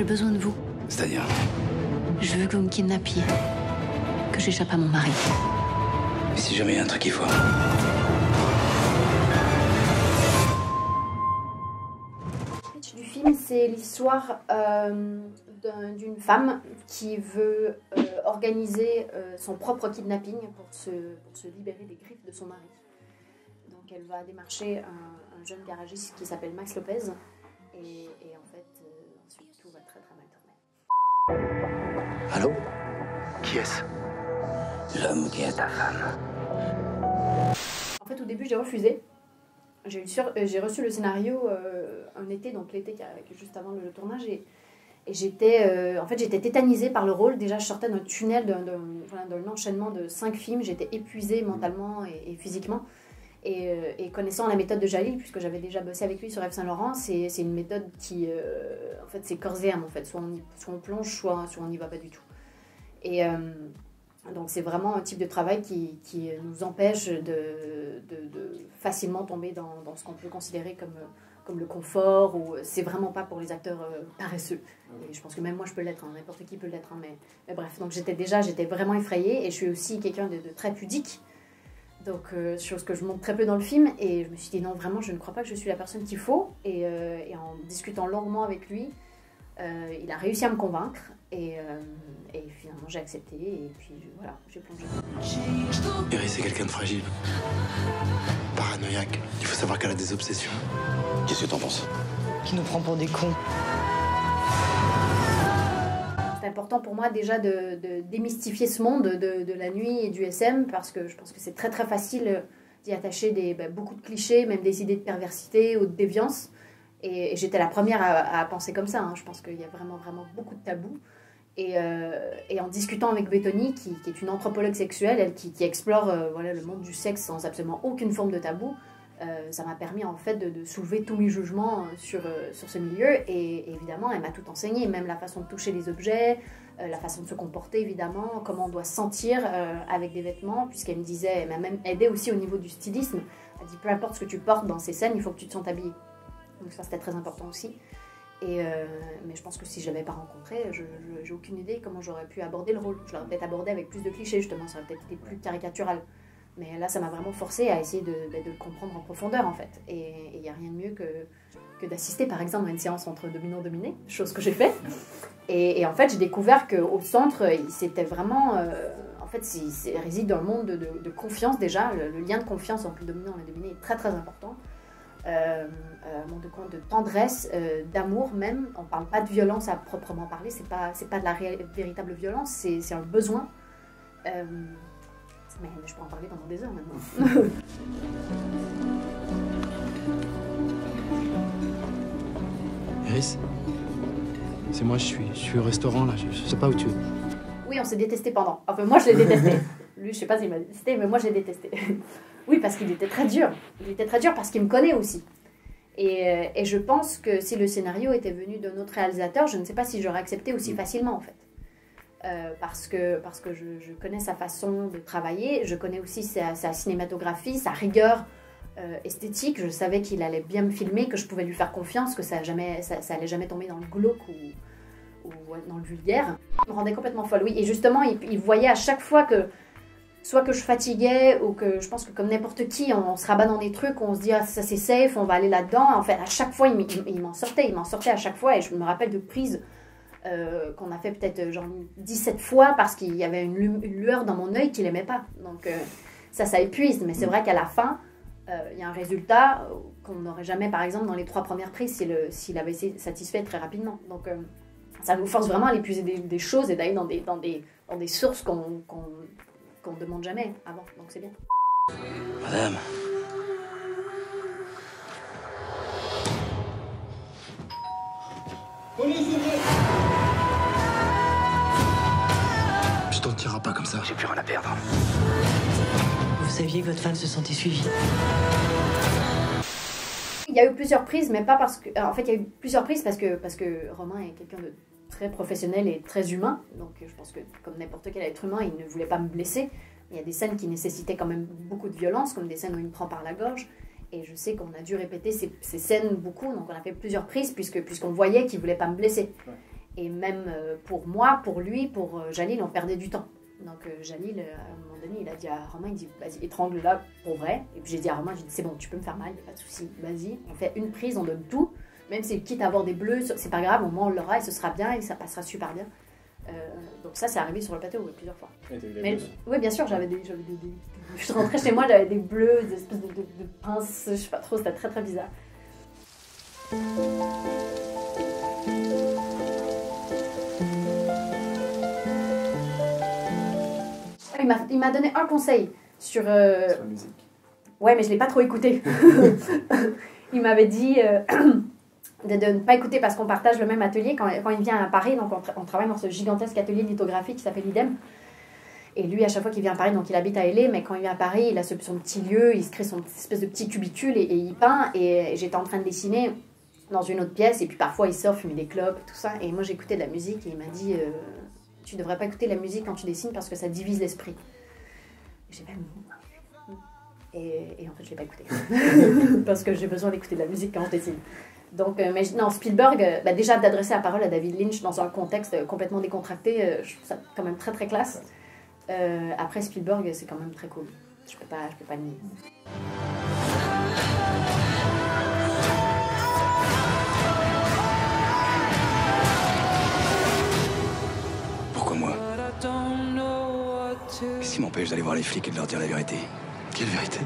J'ai besoin de vous. C'est-à-dire? Je veux que vous me kidnappiez. Que j'échappe à mon mari. Et si jamais il y a un truc qui foire? Le pitch du film, c'est l'histoire d'une femme qui veut organiser son propre kidnapping pour se libérer des griffes de son mari. Donc elle va démarcher un jeune garagiste qui s'appelle Max Lopez et en fait ensuite tout va très très mal tourner. Allô? Qui est-ce? L'homme qui est ta femme. En fait au début j'ai refusé. J'ai reçu le scénario un été, donc l'été juste avant le tournage et j'étais tétanisée par le rôle. Déjà je sortais d'un tunnel d'un enchaînement de 5 films, j'étais épuisée mentalement et physiquement. Et connaissant la méthode de Jalil, puisque j'avais déjà bossé avec lui sur Yves Saint Laurent, c'est une méthode qui, en fait, c'est corps et âme, en fait. Soit on plonge, soit on n'y va pas du tout. Et donc c'est vraiment un type de travail qui nous empêche de facilement tomber dans ce qu'on peut considérer comme le confort, ou c'est vraiment pas pour les acteurs paresseux. Et je pense que même moi je peux l'être, hein, n'importe qui peut l'être, hein, mais bref. Donc j'étais vraiment effrayée, et je suis aussi quelqu'un de très pudique. Donc, chose que je montre très peu dans le film, et je me suis dit non, vraiment, je ne crois pas que je suis la personne qu'il faut. Et en discutant longuement avec lui, il a réussi à me convaincre, et finalement j'ai accepté, et puis voilà, j'ai plongé. Iris, c'est quelqu'un de fragile. Paranoïaque. Il faut savoir qu'elle a des obsessions. Qu'est-ce que t'en penses? Qui nous prend pour des cons. C'est important pour moi déjà de démystifier ce monde de la nuit et du SM, parce que je pense que c'est très très facile d'y attacher beaucoup de clichés, même des idées de perversité ou de déviance. Et j'étais la première à penser comme ça, hein. Je pense qu'il y a vraiment vraiment beaucoup de tabous. Et en discutant avec Béthony, qui est une anthropologue sexuelle, elle qui explore le monde du sexe sans absolument aucune forme de tabou, ça m'a permis en fait de soulever tous mes jugements sur ce milieu, et évidemment elle m'a tout enseigné, même la façon de toucher les objets, la façon de se comporter évidemment, comment on doit se sentir avec des vêtements, puisqu'elle me disait, elle m'a même aidé aussi au niveau du stylisme. Elle dit peu importe ce que tu portes dans ces scènes, il faut que tu te sentes habillée. Donc ça c'était très important aussi. Mais je pense que si je l'avais pas rencontré, j'ai aucune idée comment j'aurais pu aborder le rôle. Je l'aurais peut-être abordé avec plus de clichés justement, ça aurait peut-être été plus caricatural. Mais là, ça m'a vraiment forcé à essayer de le comprendre en profondeur, en fait. Et il n'y a rien de mieux que d'assister, par exemple, à une séance entre dominant-dominé, chose que j'ai fait. Et en fait, j'ai découvert qu'au centre, c'était vraiment... en fait, il réside dans le monde de confiance, déjà. Le lien de confiance entre le dominant et le dominé est très, très important. Un monde de tendresse, d'amour même. On ne parle pas de violence à proprement parler. C'est pas de la véritable violence, c'est un besoin. Mais je peux en parler pendant des heures maintenant. Iris, c'est moi, je suis au restaurant là, je sais pas où tu es. Oui, on s'est détesté pendant. Enfin, moi je l'ai détesté. Lui, je sais pas s'il m'a détesté, mais moi je l'ai détesté. Oui, parce qu'il était très dur. Il était très dur parce qu'il me connaît aussi. Et je pense que si le scénario était venu d'un autre réalisateur, je ne sais pas si j'aurais accepté aussi facilement en fait. Parce que je connais sa façon de travailler, je connais aussi sa cinématographie, sa rigueur esthétique. Je savais qu'il allait bien me filmer, que je pouvais lui faire confiance, que ça allait jamais tomber dans le glauque ou dans le vulgaire. Il me rendait complètement folle, oui. Et justement, il voyait à chaque fois que, soit que je fatiguais, ou que je pense que comme n'importe qui, on se rabat dans des trucs, on se dit ah, ça c'est safe, on va aller là-dedans. En fait, à chaque fois, il m'en sortait à chaque fois, et je me rappelle de prises qu'on a fait peut-être genre 17 fois parce qu'il y avait une lueur dans mon œil qu'il n'aimait pas. Donc ça épuise, mais c'est vrai qu'à la fin, il y a un résultat qu'on n'aurait jamais, par exemple, dans les 3 premières prises s'il avait été satisfait très rapidement. Donc ça nous force vraiment à épuiser des choses et d'aller dans des sources qu'on ne demande jamais avant. Donc c'est bien. Madame. Je t'en tirerai pas comme ça. J'ai plus rien à perdre. Vous saviez que votre femme se sentait suivie. Il y a eu plusieurs prises, mais pas parce que... En fait, il y a eu plusieurs prises parce que Romain est quelqu'un de très professionnel et très humain. Donc je pense que comme n'importe quel être humain, il ne voulait pas me blesser. Il y a des scènes qui nécessitaient quand même beaucoup de violence, comme des scènes où il me prend par la gorge. Et je sais qu'on a dû répéter ces scènes beaucoup, donc on a fait plusieurs prises puisqu'on voyait qu'il ne voulait pas me blesser. Et même pour moi, pour lui, pour Jalil, on perdait du temps. Donc Jalil, à un moment donné, il a dit à Romain, il dit, vas-y, étrangle-la pour vrai. Et puis j'ai dit à Romain, j'ai dit, c'est bon, tu peux me faire mal, il n'y a pas de souci, vas-y. On fait une prise, on donne tout. Même si quitte à avoir des bleus, c'est pas grave, au moins on l'aura et ce sera bien et ça passera super bien. Donc ça, c'est arrivé sur le plateau plusieurs fois. Oui, bien sûr, j'avais des... Je suis rentrée chez moi, j'avais des bleus, des espèces de pinces, je sais pas trop, c'était très très bizarre. Il m'a donné un conseil sur la musique. Ouais, mais je l'ai pas trop écouté. Il m'avait dit de ne pas écouter parce qu'on partage le même atelier quand il vient à Paris. Donc on travaille dans ce gigantesque atelier de lithographie qui s'appelle l'IDEM. Et lui, à chaque fois qu'il vient à Paris, donc il habite à LA, mais quand il vient à Paris, il a son petit lieu, il se crée son espèce de petit cubicule et il peint. Et j'étais en train de dessiner dans une autre pièce et puis parfois il sort fumer des clopes et tout ça. Et moi j'écoutais de la musique et il m'a dit tu devrais pas écouter la musique quand tu dessines parce que ça divise l'esprit. J'ai pas et en fait je l'ai pas écouté parce que j'ai besoin d'écouter de la musique quand je dessine. Donc mais non, Spielberg, déjà d'adresser la parole à David Lynch dans un contexte complètement décontracté, je trouve ça quand même très très classe. Après Spielberg, c'est quand même très cool. Je peux pas nier. Pourquoi moi? Qu'est-ce qui m'empêche d'aller voir les flics et de leur dire la vérité? Quelle vérité?